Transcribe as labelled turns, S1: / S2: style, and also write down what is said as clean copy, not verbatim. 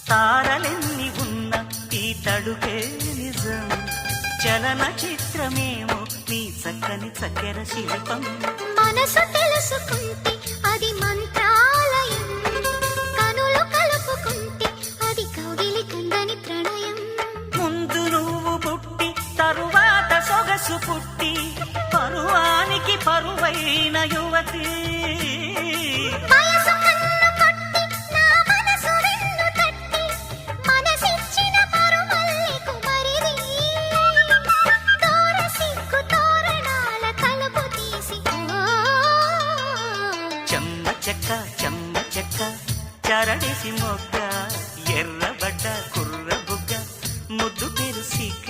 S1: తారలెన్ని ఉన్న ఈ తడుకే నిజం, చలన చిత్రమేమో నీ చక్కని చక్కెర శిల్పం.
S2: మనసు తెలుసుకుంటే అది మంత్రాలయం, కనులు కలుపుకుంటే అది కౌగిలి కందని ప్రణయం.
S1: ముందు నువ్వు పుట్టి తరువాత సొగసు పుట్టి పరువానికి పరువైన యువతి.
S2: వయసు కన్ను కొట్టి నా మనసు వెన్ను తట్టి మనసిచ్చిన మరుమల్లె కుమరిది. తోర సిగ్గు తోరణాల తలుపు తీసి
S1: చెమ్మ చెక్క చరడేసి మొగ్గ, ఎర్రబడ్డ కుర్ర బుగ్గ, ముద్దు పెరుసిక.